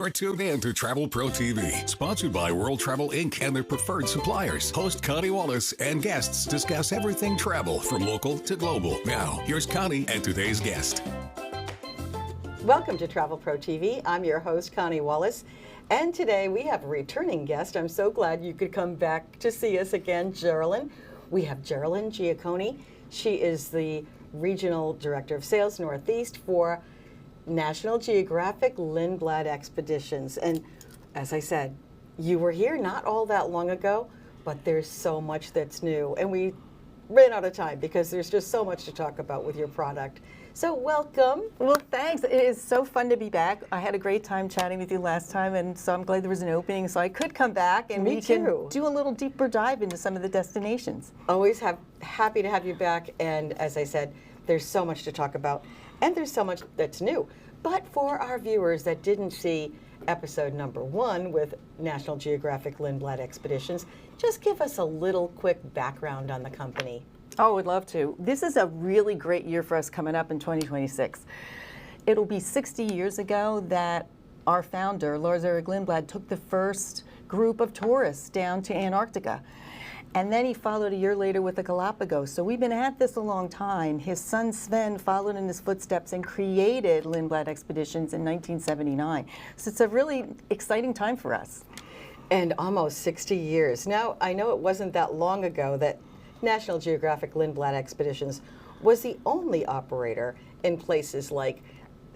Or tune in to Travel Pro TV, sponsored by World Travel Inc. and their preferred suppliers. Host Connie Wallace and guests discuss everything travel from local to global. Now, here's Connie and today's guest. Welcome to Travel Pro TV. I'm your host, Connie Wallace. And today we have a returning guest. I'm so glad you could come back to see us again, Geraldine. We have Geraldine Giacconi. She is the Regional Director of Sales Northeast for National Geographic-Lindblad Expeditions. And as I said, you were here not all that long ago, but there's so much that's new. And we ran out of time because there's just so much to talk about with your product. So welcome. Well, thanks. It is so fun to be back. I had a great time chatting with you last time, and so I'm glad there was an opening so I could come back and we can do a little deeper dive into some of the destinations. Always happy to have you back, and as I said, there's so much to talk about, and there's so much that's new. But for our viewers that didn't see episode number 1 with National Geographic-Lindblad Expeditions, just give us a little quick background on the company. Oh, would love to. This is a really great year for us coming up in 2026. It'll be 60 years ago that our founder, Lars Erik Lindblad, took the first group of tourists down to Antarctica. And then he followed a year later with the Galapagos. So we've been at this a long time. His son Sven followed in his footsteps and created Lindblad Expeditions in 1979. So it's a really exciting time for us. And almost 60 years. Now, I know it wasn't that long ago that National Geographic-Lindblad Expeditions was the only operator in places like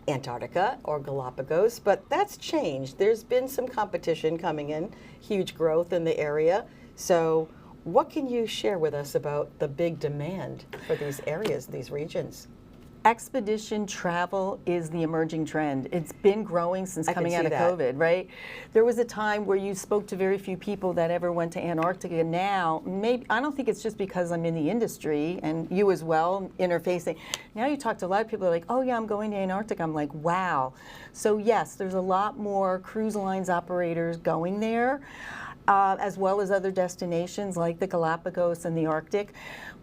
Antarctica or Galapagos, but that's changed. There's been some competition coming in, huge growth in the area. So what can you share with us about the big demand for these areas, these regions? Expedition travel is the emerging trend. It's been growing since coming out of COVID, right? There was a time where you spoke to very few people that ever went to Antarctica. Now, maybe, I don't think it's just because I'm in the industry and you as well, interfacing. Now you talk to a lot of people that are like, oh yeah, I'm going to Antarctica. I'm like, wow. So yes, there's a lot more cruise lines operators going there, as well as other destinations like the Galapagos and the Arctic.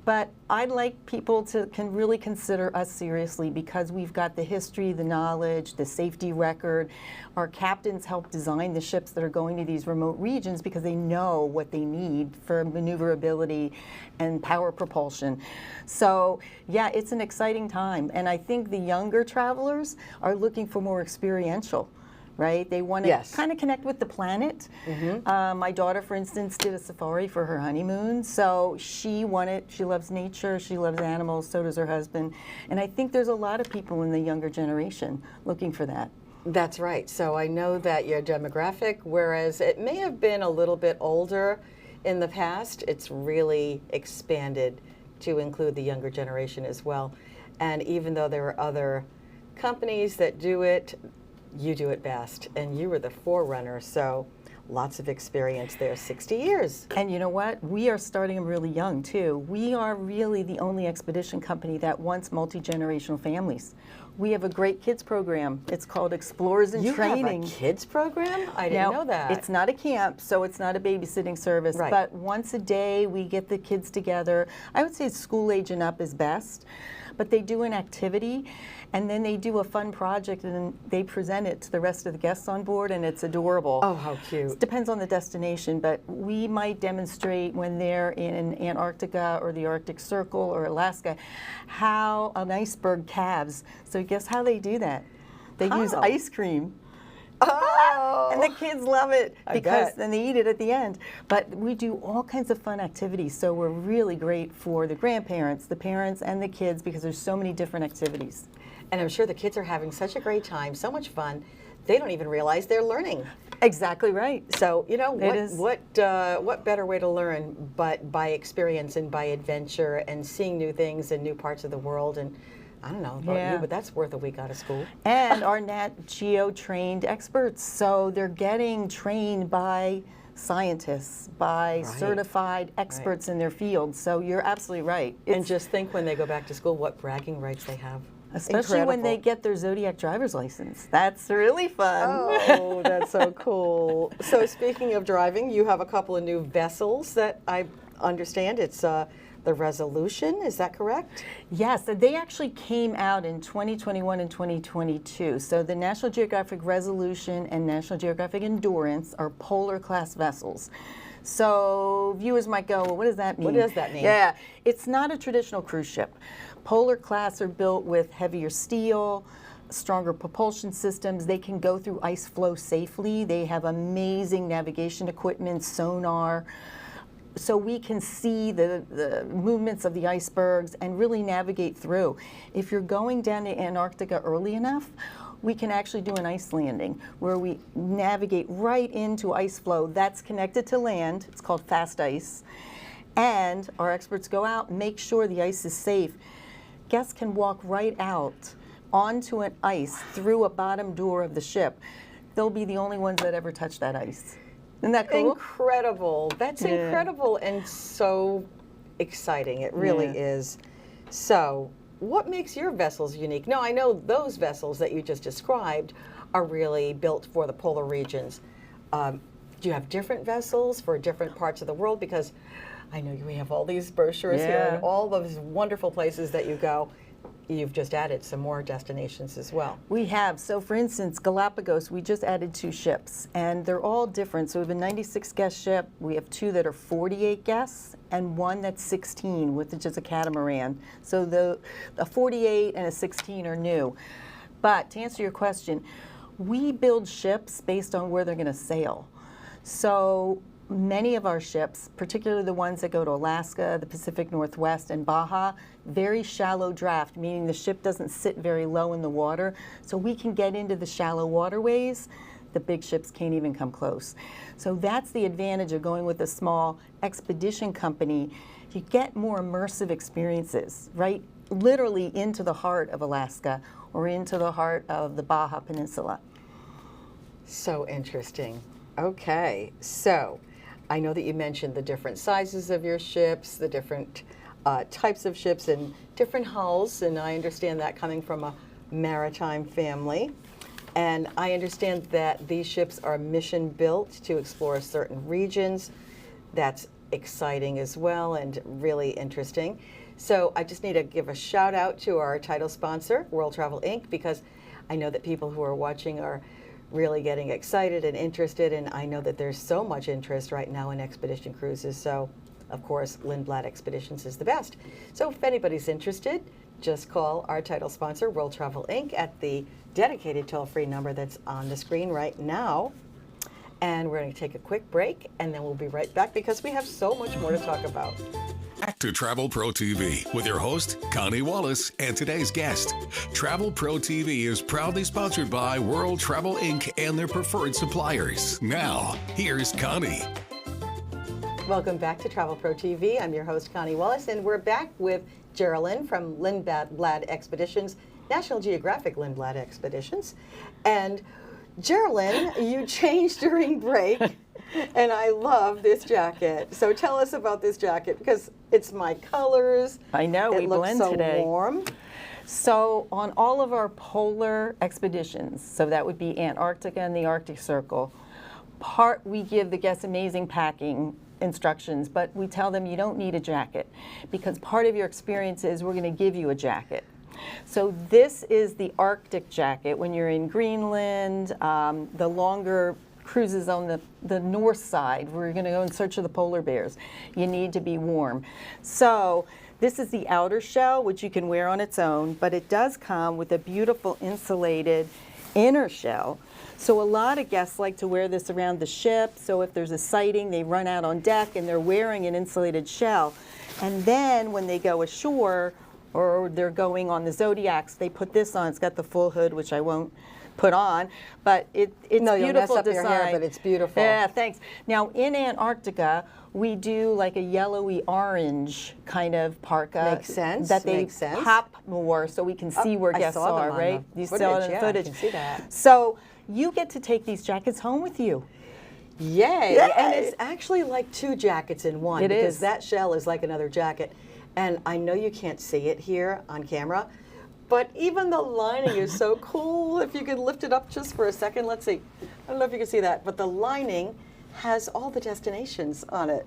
But I'd like people to really consider us seriously because we've got the history, the knowledge, the safety record. Our captains help design the ships that are going to these remote regions because they know what they need for maneuverability and power propulsion. So yeah, it's an exciting time. And I think the younger travelers are looking for more experiential. Right? They want to kind of connect with the planet. My daughter, for instance, did a safari for her honeymoon. So she loves nature, she loves animals, so does her husband. And I think there's a lot of people in the younger generation looking for that. That's right. So I know that your demographic, whereas it may have been a little bit older in the past, it's really expanded to include the younger generation as well. And even though there are other companies that do it, you do it best, and you were the forerunner, so lots of experience there, 60 years. And you know what? We are starting them really young, too. We are really the only expedition company that wants multi-generational families. We have a great kids program. It's called Explorers in Training. You have a kids program? I didn't know that. It's not a camp, so it's not a babysitting service, but once a day we get the kids together. I would say school age and up is best, but they do an activity, and then they do a fun project, and then they present it to the rest of the guests on board, and it's adorable. Oh, how cute. It depends on the destination, but we might demonstrate when they're in Antarctica or the Arctic Circle or Alaska how an iceberg calves. So guess how they do that? They use ice cream. Oh! And the kids love it because then they eat it at the end. But we do all kinds of fun activities, so we're really great for the grandparents, the parents, and the kids because there's so many different activities. And I'm sure the kids are having such a great time, so much fun, they don't even realize they're learning. Exactly right. So, you know, what better way to learn but by experience and by adventure and seeing new things in new parts of the world. And I don't know about you, but that's worth a week out of school. And our Nat Geo trained experts, so they're getting trained by scientists, by certified experts in their field. So you're absolutely right. And just think when they go back to school what bragging rights they have. Especially when they get their Zodiac driver's license. That's really fun. Oh, that's so cool. So speaking of driving, you have a couple of new vessels that I understand. It's the Resolution, is that correct? Yes, they actually came out in 2021 and 2022. So the National Geographic Resolution and National Geographic Endurance are polar class vessels. So viewers might go, well, what does that mean? What does that mean? Yeah, it's not a traditional cruise ship. Polar class are built with heavier steel, stronger propulsion systems. They can go through ice flow safely. They have amazing navigation equipment, sonar, so we can see the movements of the icebergs and really navigate through. If you're going down to Antarctica early enough, we can actually do an ice landing where we navigate right into ice flow that's connected to land. It's called fast ice. And our experts go out and make sure the ice is safe. Guests can walk right out onto an ice through a bottom door of the ship. They'll be the only ones that ever touch that ice. Isn't that cool? Incredible. That's incredible and so exciting. It really is. So, what makes your vessels unique? Now, I know those vessels that you just described are really built for the polar regions. Do you have different vessels for different parts of the world? Because I know we have all these brochures here and all those wonderful places that you go. You've just added some more destinations as well. We have. So for instance, Galapagos, we just added 2 ships and they're all different. So we have a 96 guest ship, we have 2 that are 48 guests and 1 that's 16, which is a catamaran. So the 48 and a 16 are new. But to answer your question, we build ships based on where they're going to sail. So many of our ships, particularly the ones that go to Alaska, the Pacific Northwest, and Baja, very shallow draft, meaning the ship doesn't sit very low in the water, so we can get into the shallow waterways. The big ships can't even come close. So that's the advantage of going with a small expedition company. You get more immersive experiences, right? Literally into the heart of Alaska or into the heart of the Baja Peninsula. So interesting. Okay, so I know that you mentioned the different sizes of your ships, the different types of ships and different hulls, and I understand that coming from a maritime family. And I understand that these ships are mission built to explore certain regions. That's exciting as well and really interesting. So I just need to give a shout out to our title sponsor, World Travel Inc., because I know that people who are watching are really getting excited and interested, and I know that there's so much interest right now in expedition cruises. So of course, Lindblad Expeditions is the best. So if anybody's interested, just call our title sponsor, World Travel Inc., at the dedicated toll-free number that's on the screen right now. And we're going to take a quick break, and then we'll be right back because we have so much more to talk about. Back to Travel Pro TV with your host, Connie Wallace, and today's guest. Travel Pro TV is proudly sponsored by World Travel Inc. and their preferred suppliers. Now, here's Connie. Welcome back to Travel Pro TV. I'm your host, Connie Wallace, and we're back with Geraldine from Lindblad Expeditions, National Geographic-Lindblad Expeditions. And Geraldine, you changed during break, and I love this jacket. So tell us about this jacket, because it's my colors. I know, we blend today. It looks so warm. So on all of our polar expeditions, so that would be Antarctica and the Arctic Circle, we give the guests amazing packing instructions, but we tell them you don't need a jacket because part of your experience is we're going to give you a jacket. So this is the Arctic jacket when you're in Greenland, the longer cruises on the north side where you're going to go in search of the polar bears. You need to be warm. So this is the outer shell, which you can wear on its own, but it does come with a beautiful insulated inner shell. So a lot of guests like to wear this around the ship. So if there's a sighting, they run out on deck and they're wearing an insulated shell. And then when they go ashore or they're going on the Zodiacs, they put this on. It's got the full hood, which I won't put on, but it's no, you'll beautiful mess up design. Your hair, but it's beautiful. Yeah, thanks. Now in Antarctica, we do like a yellowy orange kind of parka. Makes sense. That they pop more so we can see where guests are, right? You saw it in the footage. I can see that. So you get to take these jackets home with you. Yay! Yay. And it's actually like 2 jackets in one. Because that shell is like another jacket. And I know you can't see it here on camera, but even the lining is so cool. If you could lift it up just for a second, let's see. I don't know if you can see that, but the lining has all the destinations on it.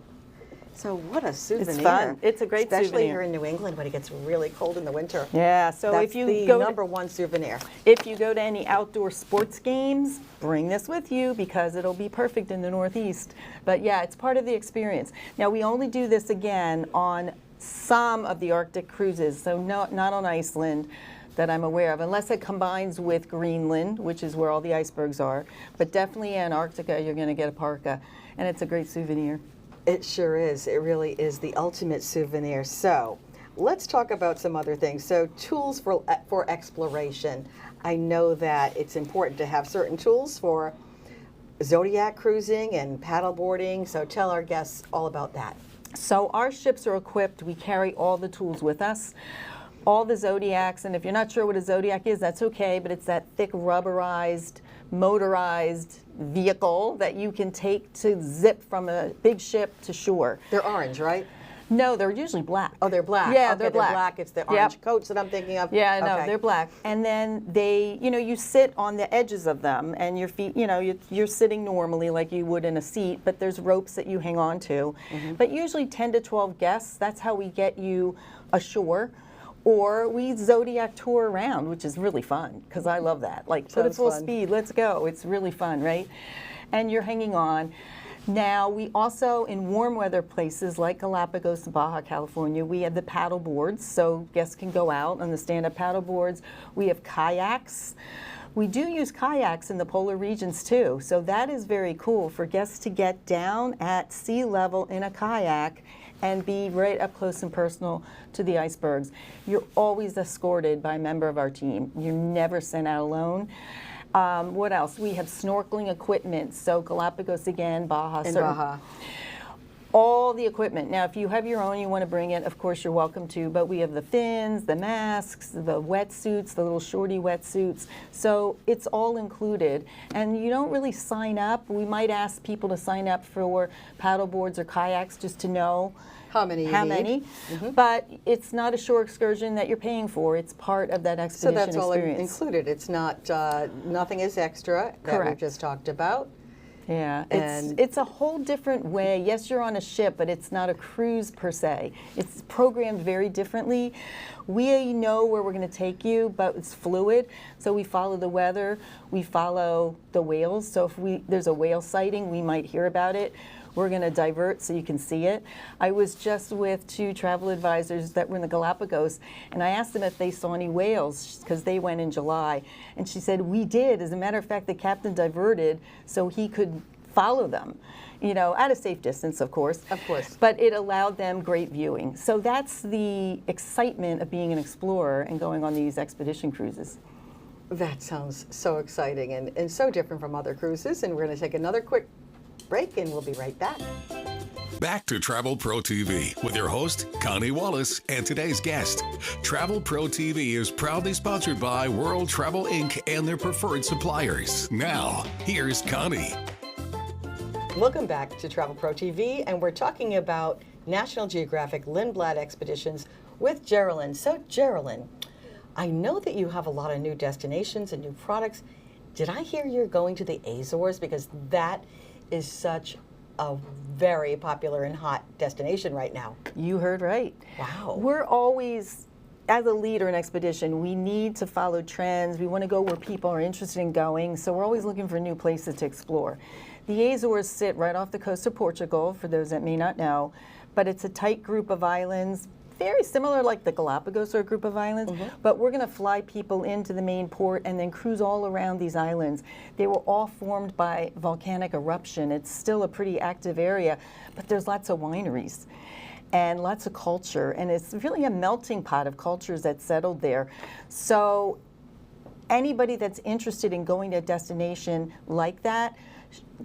So what a souvenir. It's fun. It's a great Especially souvenir. here in New England when it gets really cold in the winter. Yeah, so That's if you the go number one souvenir. If you go to any outdoor sports games, bring this with you because it'll be perfect in the Northeast. But yeah, it's part of the experience. Now we only do this again on some of the Arctic cruises, so not on Iceland that I'm aware of, unless it combines with Greenland, which is where all the icebergs are. But definitely Antarctica, you're going to get a parka, and it's a great souvenir. It sure is. It really is the ultimate souvenir. So let's talk about some other things. So tools for exploration. I know that it's important to have certain tools for Zodiac cruising and paddle boarding. So tell our guests all about that. So our ships are equipped. We carry all the tools with us. All the Zodiacs, and if you're not sure what a Zodiac is, that's okay, but it's that thick rubberized, motorized vehicle that you can take to zip from a big ship to shore. They're orange, right? No, they're usually black. Oh, they're black. Yeah, okay, they're black. It's the orange coats that I'm thinking of. Yeah, no, okay. they're black. And then they, you sit on the edges of them, and your feet, you're sitting normally like you would in a seat, but there's ropes that you hang on to. Mm-hmm. But usually 10 to 12 guests, that's how we get you ashore. Or we Zodiac tour around, which is really fun, because I love that. Like, put it full speed, let's go. It's really fun, right? And you're hanging on. Now, we also, in warm weather places like Galapagos and Baja California, we have the paddle boards, so guests can go out on the stand-up paddle boards. We have kayaks. We do use kayaks in the polar regions too, so that is very cool for guests to get down at sea level in a kayak and be right up close and personal to the icebergs. You're always escorted by a member of our team. You're never sent out alone. What else? We have snorkeling equipment, so Galapagos again, Baja. Baja. All the equipment. Now, if you have your own, you want to bring it, of course you're welcome to, but we have the fins, the masks, the wetsuits, the little shorty wetsuits, so it's all included. And you don't really sign up. We might ask people to sign up for paddle boards or kayaks just to know how many. Mm-hmm. But it's not a shore excursion that you're paying for. It's part of that expedition experience. So that's all included. It's not, nothing is extra that we just talked about. Yeah, it's a whole different way. Yes, you're on a ship, but it's not a cruise per se. It's programmed very differently. We know where we're going to take you, but it's fluid. So we follow the weather. We follow the whales. So if there's a whale sighting, we might hear about it. We're going to divert so you can see it. I was just with 2 travel advisors that were in the Galapagos, and I asked them if they saw any whales because they went in July. And she said, we did. As a matter of fact, the captain diverted so he could follow them, at a safe distance, of course. Of course. But it allowed them great viewing. So that's the excitement of being an explorer and going on these expedition cruises. That sounds so exciting and so different from other cruises. And we're going to take another quick break, and we'll be right back. Back to Travel Pro TV with your host, Connie Wallace, and today's guest. Travel Pro TV is proudly sponsored by World Travel Inc. and their preferred suppliers. Now, here's Connie. Welcome back to Travel Pro TV, and we're talking about National Geographic-Lindblad Expeditions with Geraldine. So, Geraldine, I know that you have a lot of new destinations and new products. Did I hear you're going to the Azores? Because that is such a very popular and hot destination right now. You heard right. Wow. We're always, as a leader in expedition, we need to follow trends. We want to go where people are interested in going, so we're always looking for new places to explore. The Azores sit right off the coast of Portugal, for those that may not know, but it's a tight group of islands, very similar like the Galapagos or a group of islands, but we're going to fly people into the main port and then cruise all around these islands. They were all formed by volcanic eruption. It's still a pretty active area, but there's lots of wineries and lots of culture, and it's really a melting pot of cultures that settled there. So anybody that's interested in going to a destination like that,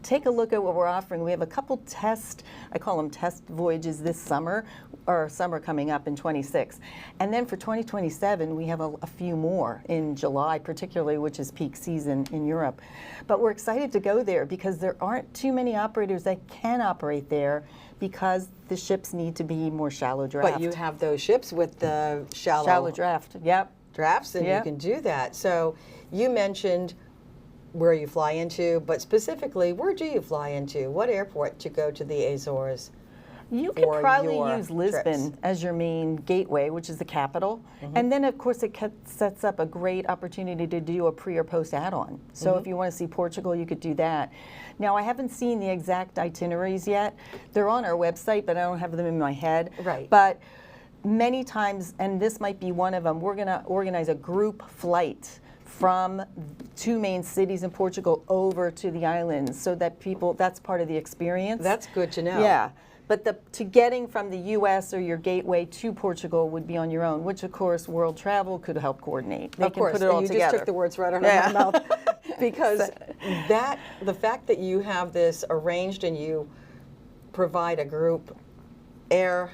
take a look at what we're offering. We have a couple I call them test voyages this summer, or summer coming up in 26. And then for 2027, we have a few more in July, particularly, which is peak season in Europe. But we're excited to go there because there aren't too many operators that can operate there because the ships need to be more shallow draft. But you have those ships with the shallow draft, yep. Drafts, and you can do that. So you mentioned where you fly into, but specifically, where do you fly into? What airport to go to the Azores? You could probably use trips. Lisbon as your main gateway, which is the capital. And then, of course, it sets up a great opportunity to do a pre or post add-on. So if you want to see Portugal, you could do that. Now, I haven't seen the exact itineraries yet. They're on our website, but I don't have them in my head. Right. But many times, and this might be one of them, we're going to organize a group flight from 2 main cities in Portugal over to the islands so that people, that's part of the experience. That's good to know. Yeah. But to getting from the U.S. or your gateway to Portugal would be on your own, which of course World Travel could help coordinate. They can put it all you together. just took the words right out of my mouth. Because the fact that you have this arranged and you provide a group air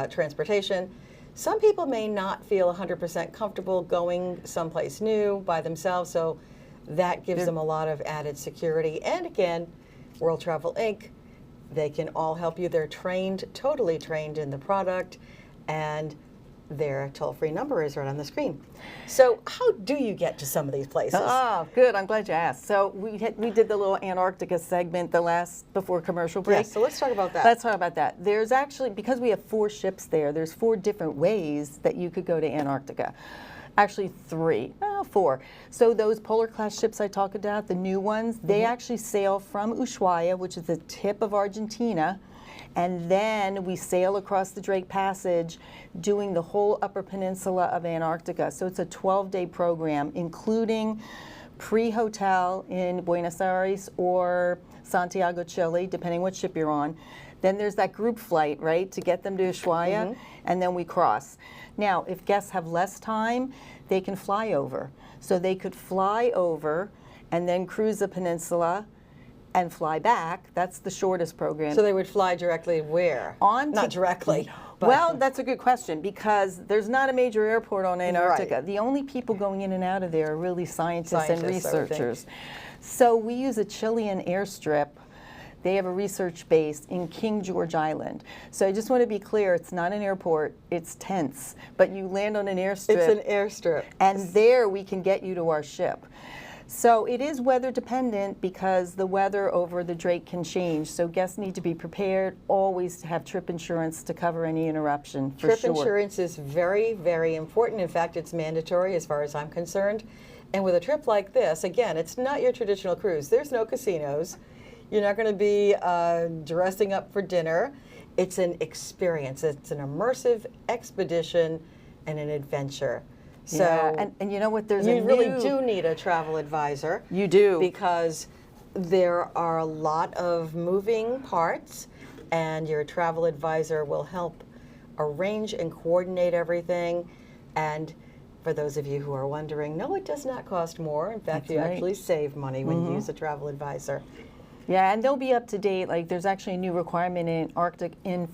transportation, some people may not feel 100% comfortable going someplace new by themselves, so that gives them a lot of added security. And again, World Travel Inc., they can all help you. They're trained, totally trained in the product, and their toll-free number is right on the screen. So how do you get to some of these places? Oh, good. I'm glad you asked. So we did the little Antarctica segment before commercial break. Yes, so let's talk about that. Let's talk about that. There's actually, because we have 4 ships there's 4 different ways that you could go to Antarctica. Actually 4. So those polar class ships I talked about, the new ones, they actually sail from Ushuaia, which is the tip of Argentina, and then we sail across the Drake Passage doing the whole upper peninsula of Antarctica. So it's a 12-day program, including pre-hotel in Buenos Aires or Santiago, Chile, depending what ship you're on. Then there's that group flight, right, to get them to Ushuaia, and then we cross. Now, if guests have less time, they can fly over. So they could fly over and then cruise the peninsula and fly back. That's the shortest program. So they would fly directly where? Not directly. But Well, that's a good question, because there's not a major airport on Antarctica. Right. The only people going in and out of there are really scientists and I would researchers. So we use a Chilean airstrip. They have a research base in King George Island. So I just want to be clear, it's not an airport, it's tents. But you land on an airstrip. It's an airstrip. And there we can get you to our ship. So it is weather dependent, because the weather over the Drake can change. So guests need to be prepared always to have trip insurance to cover any interruption, for Trip sure. insurance is very, very important. In fact, it's mandatory as far as I'm concerned. And with a trip like this, again, it's not your traditional cruise. There's no casinos. You're not going to be dressing up for dinner. It's an experience. It's an immersive expedition and an adventure. So Yeah, and you know what? you really do need a travel advisor. You do. Because there are a lot of moving parts, and your travel advisor will help arrange and coordinate everything. And for those of you who are wondering, no, it does not cost more. In fact, That's you right. actually save money when you use a travel advisor. Yeah, and they'll be up to date. Like, there's actually a new requirement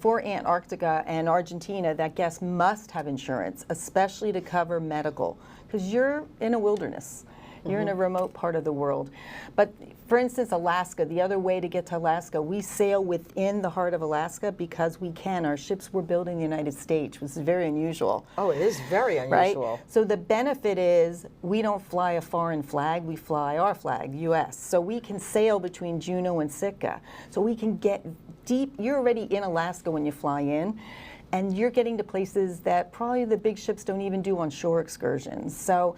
for Antarctica and Argentina that guests must have insurance, especially to cover medical, because you're in a wilderness. You're in a remote part of the world. But for instance, Alaska, the other way to get to Alaska, we sail within the heart of Alaska because we can. Our ships were built in the United States, which is very unusual. Oh, it is very Right? unusual. So the benefit is we don't fly a foreign flag, we fly our flag, U.S. So we can sail between Juneau and Sitka. So we can get deep. You're already in Alaska when you fly in, and you're getting to places that probably the big ships don't even do on shore excursions. So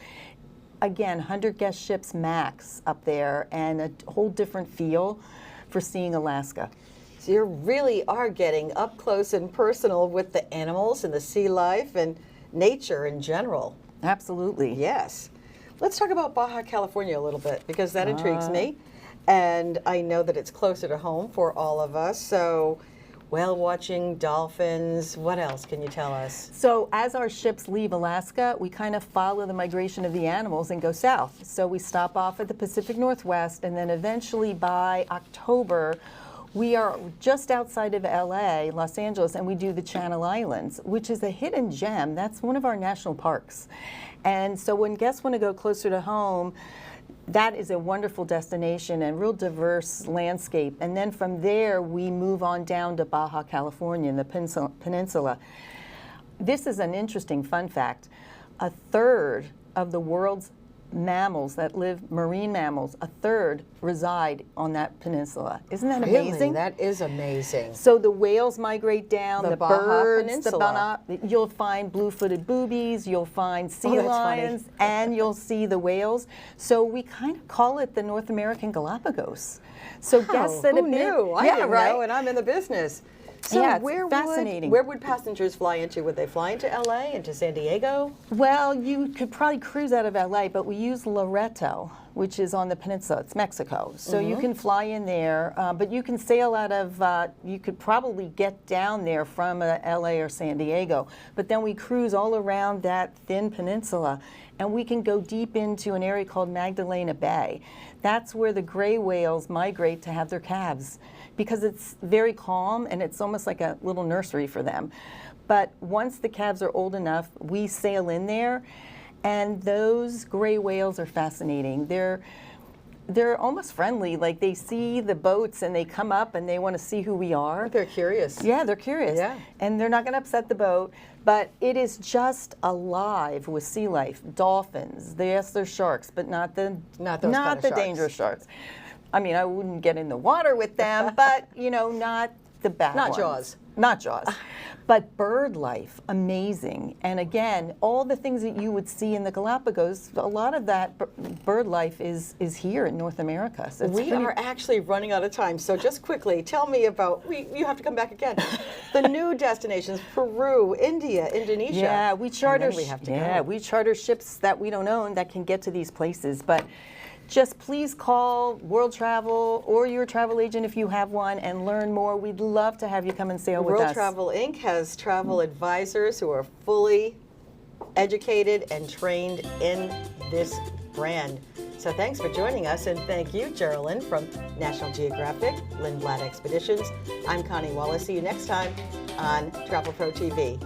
again, 100 guest ships max up there, and a whole different feel for seeing Alaska. So you really are getting up close and personal with the animals and the sea life and nature in general. Absolutely. Yes. Let's talk about Baja California a little bit, because that intrigues me. And I know that it's closer to home for all of us. So whale watching, dolphins, what else can you tell us? So as our ships leave Alaska, we kind of follow the migration of the animals and go south. So we stop off at the Pacific Northwest, and then eventually by October, we are just outside of LA, Los Angeles, and we do the Channel Islands, which is a hidden gem. That's one of our national parks. And so when guests want to go closer to home, that is a wonderful destination and real diverse landscape. And then from there, we move on down to Baja California in the peninsula. This is an interesting fun fact. A third of the world's mammals that live, marine mammals, a third reside on that peninsula. Isn't that amazing? That is amazing. So the whales migrate down, the Baja birds, Peninsula. you'll find blue-footed boobies, you'll find sea that's lions, funny. and you'll see the whales. So we kind of call it the North American Galapagos. So guests that who have been, knew? I didn't know, and I'm in the business. So yeah, it's where fascinating. where would passengers fly into? Would they fly into LA, into San Diego? Well, you could probably cruise out of LA, but we use Loreto, which is on the peninsula. It's Mexico. So you can fly in there, but you can sail out of, you could probably get down there from LA or San Diego. But then we cruise all around that thin peninsula, and we can go deep into an area called Magdalena Bay. That's where the gray whales migrate to have their calves, because it's very calm and it's almost like a little nursery for them. But once the calves are old enough, we sail in there, and those gray whales are fascinating. They're almost friendly. Like, they see the boats and they come up and they want to see who we are. They're curious. Yeah, they're curious. Yeah. And they're not going to upset the boat, but it is just alive with sea life. Dolphins, yes, they're sharks, but not the Not those kind of sharks. dangerous sharks. I mean, I wouldn't get in the water with them, but, you know, not the bad Not ones. Jaws. Not Jaws. But bird life, amazing. And again, all the things that you would see in the Galapagos, a lot of that bird life is here in North America. So We are actually running out of time, so just quickly, tell me about, you have to come back again, the new destinations, Peru, India, Indonesia. Yeah, we charter, we have to go. we charter ships that we don't own that can get to these places. But just please call World Travel or your travel agent if you have one and learn more. We'd love to have you come and sail with us. World Travel Inc. has travel advisors who are fully educated and trained in this brand. So thanks for joining us, and thank you, Geraldine, from National Geographic-Lindblad Expeditions. I'm Connie Wallace. See you next time on Travel Pro TV.